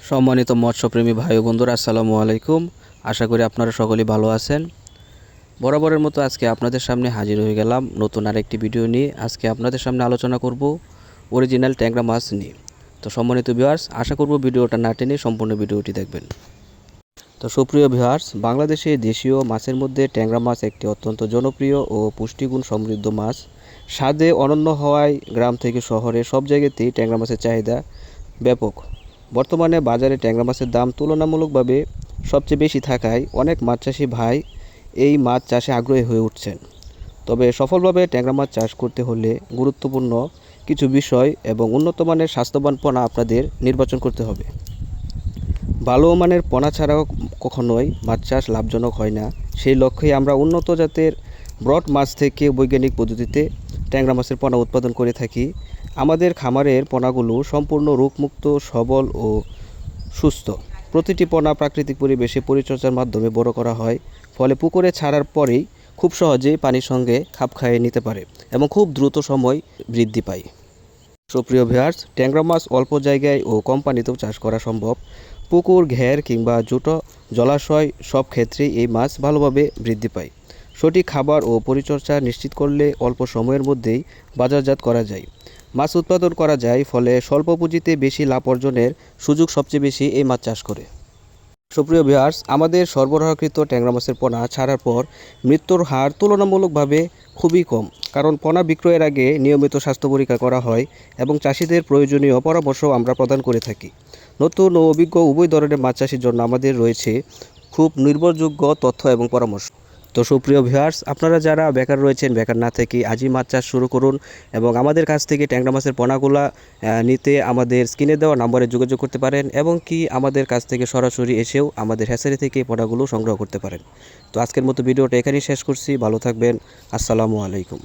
সম্মানিত মৎস্যপ্রেমী ভাই ও বন্ধুরা, আসসালামু আলাইকুম। আশা করি আপনারা সকলেই ভালো আছেন। বরাবরের মতো আজকে আপনাদের সামনে হাজির হয়ে গেলাম নতুন আরেকটি ভিডিও নিয়ে। আজকে আপনাদের সামনে আলোচনা করব অরিজিনাল ট্যাংরা মাছ নিয়ে। তো সম্মানিত ভিউয়ার্স, আশা করব ভিডিওটা না টেনে সম্পূর্ণ ভিডিওটি দেখবেন। তো সুপ্রিয় ভিউয়ার্স, বাংলাদেশে দেশীয় মাছের মধ্যে ট্যাংরা মাছ একটি অত্যন্ত জনপ্রিয় ও পুষ্টিগুণ সমৃদ্ধ মাছ। স্বাদে অনন্য হওয়ায় গ্রাম থেকে শহরে সব জায়গাতেই ট্যাংরা মাছের চাহিদা ব্যাপক। বর্তমানে বাজারে ট্যাংরা মাছের দাম তুলনামূলকভাবে সবচেয়ে বেশি থাকায় অনেক মাছ চাষি ভাই এই মাছ চাষে আগ্রহী হয়ে উঠছেন। তবে সফলভাবে ট্যাংরা মাছ চাষ করতে হলে গুরুত্বপূর্ণ কিছু বিষয় এবং উন্নত মানের স্বাস্থ্যবান পোনা আপনাদের নির্বাচন করতে হবে। ভালো মানের পোনা ছাড়াও কখনোই মাছ চাষ লাভজনক হয় না। সেই লক্ষ্যেই আমরা উন্নত জাতের ব্রড মাছ থেকে বৈজ্ঞানিক পদ্ধতিতে ট্যাংরা মাছের পোনা উৎপাদন করে থাকি। আমাদের খামারের পোনাগুলো সম্পূর্ণ রোগমুক্ত, সবল ও সুস্থ। প্রতিটি পোনা প্রাকৃতিক পরিবেশে পরিচর্যার মাধ্যমে বড় করা হয়, ফলে পুকুরে ছাড়ার পরেই খুব সহজেই পানির সঙ্গে খাপ খাইয়ে নিতে পারে এবং খুব দ্রুত সময় বৃদ্ধি পায়। সুপ্রিয় ভিউয়ার্স, ট্যাংরা মাছ অল্প জায়গায় ও কম পানিতেও চাষ করা সম্ভব। পুকুর, ঘের কিংবা ছোটো জলাশয় সব ক্ষেত্রেই এই মাছ ভালোভাবে বৃদ্ধি পায়। সঠিক খাবার ও পরিচর্যা নিশ্চিত করলে অল্প সময়ের মধ্যেই বাজারজাত করা যায়, মাছ উৎপাদন করা যায়। ফলে স্বল্প পুঁজিতে বেশি লাভ অর্জনের সুযোগ সবচেয়ে বেশি এই মাছ চাষ করে। সুপ্রিয় ভিউয়ার্স, আমাদের সরবরাহকৃত ট্যাংরা মাছের পোনা ছাড়ার পর মৃত্যুর হার তুলনামূলকভাবে খুবই কম, কারণ পোনা বিক্রয়ের আগে নিয়মিত স্বাস্থ্য পরীক্ষা করা হয় এবং চাষিদের প্রয়োজনীয় পরামর্শ আমরা প্রদান করে থাকি। নতুন ও অভিজ্ঞ উভয় ধরনের মাছ চাষির জন্য আমাদের রয়েছে খুব নির্ভরযোগ্য তথ্য এবং পরামর্শ। তো সুপ্রিয় ভিউয়ার্স, আপনারা যারা বেকার রয়েছেন, বেকার না থেকে আজই মাছ চাষ শুরু করুন এবং আমাদের কাছ থেকে ট্যাংরা মাছের পোনাগুলা নিতে আমাদের স্ক্রিনে দেওয়া নম্বরে যোগাযোগ করতে পারেন এবং কি আমাদের কাছ থেকে সরাসরি এসেও আমাদের হ্যাচারি থেকে পোনাগুলো সংগ্রহ করতে পারেন। তো আজকের মতো ভিডিওটা এখানেই শেষ করছি। ভালো থাকবেন। আসসালামু আলাইকুম।